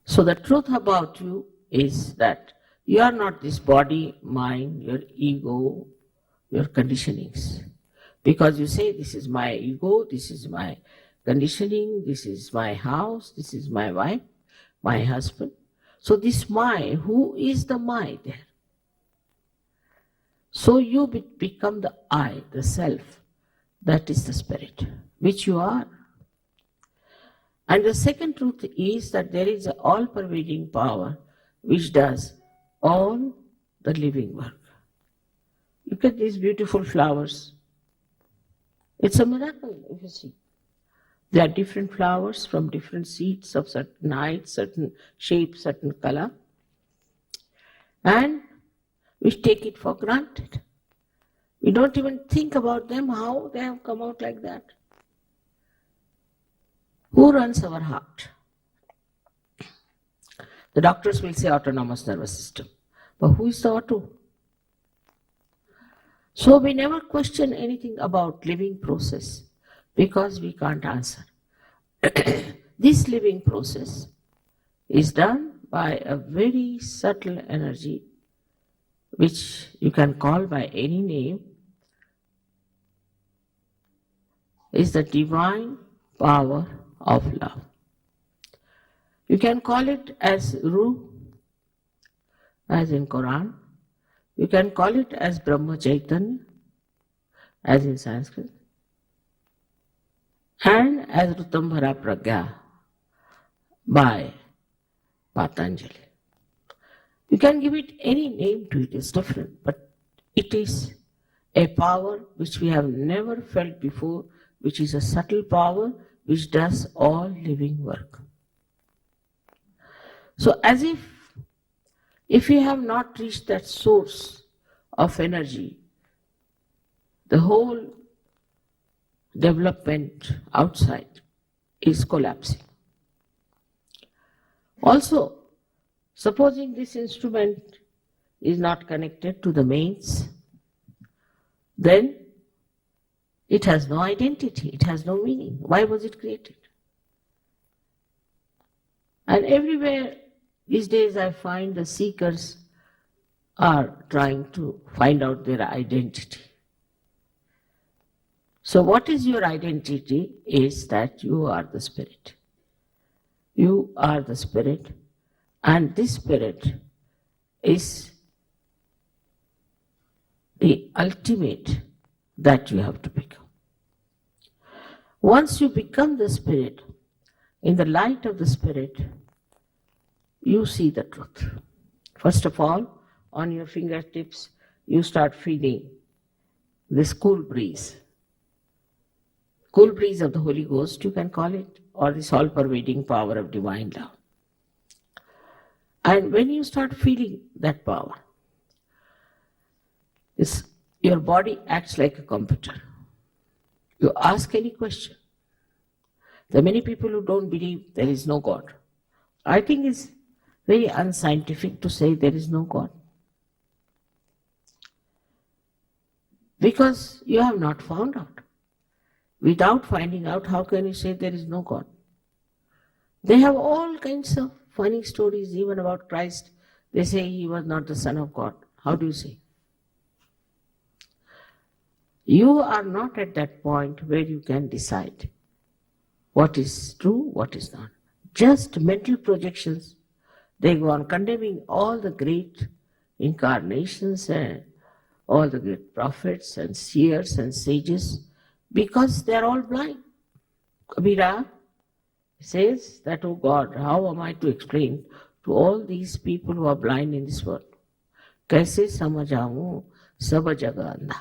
So the truth about you is that you are not this body, mind, your ego, your conditionings. Because you say, this is my ego, this is my conditioning, this is my house, this is my wife, my husband. So this my, who is the my there? So you become the I, the self. That is the spirit, which you are. And the second truth is that there is an all-pervading power which does all the living work. Look at these beautiful flowers. It's a miracle, if you see. There are different flowers from different seeds of certain height, certain shape, certain color. And we take it for granted. We don't even think about them, how they have come out like that. Who runs our heart? The doctors will say autonomous nervous system. But who is the auto? So we never question anything about living process because we can't answer. This living process is done by a very subtle energy which you can call by any name, is the divine power of love. You can call it as Ruh, as in Quran. You can call it as Brahma Chaitanya, as in Sanskrit, and as Rutambhara Pragya by Patanjali. You can give it any name to it, it's different, but it is a power which we have never felt before, which is a subtle power which does all living work. So as if you have not reached that source of energy, the whole development outside is collapsing. Also, supposing this instrument is not connected to the mains, then it has no identity, it has no meaning. Why was it created? And everywhere these days I find the seekers are trying to find out their identity. So what is your identity is that you are the spirit. You are the spirit, and this spirit is the ultimate that you have to become. Once you become the spirit, in the light of the spirit, you see the truth. First of all, on your fingertips, you start feeling this cool breeze. Cool breeze of the Holy Ghost, you can call it, or this all-pervading power of divine love. And when you start feeling that power, your body acts like a computer. You ask any question. There are many people who don't believe there is no God. I think it's very unscientific to say there is no God. Because you have not found out. Without finding out, how can you say there is no God? They have all kinds of funny stories, even about Christ. They say he was not the Son of God. How do you say? You are not at that point where you can decide what is true, what is not. Just mental projections. They go on condemning all the great incarnations and all the great prophets and seers and sages because they are all blind. Kabira says that, oh God, how am I to explain to all these people who are blind in this world? Kaise samajhaun sab jagah andha.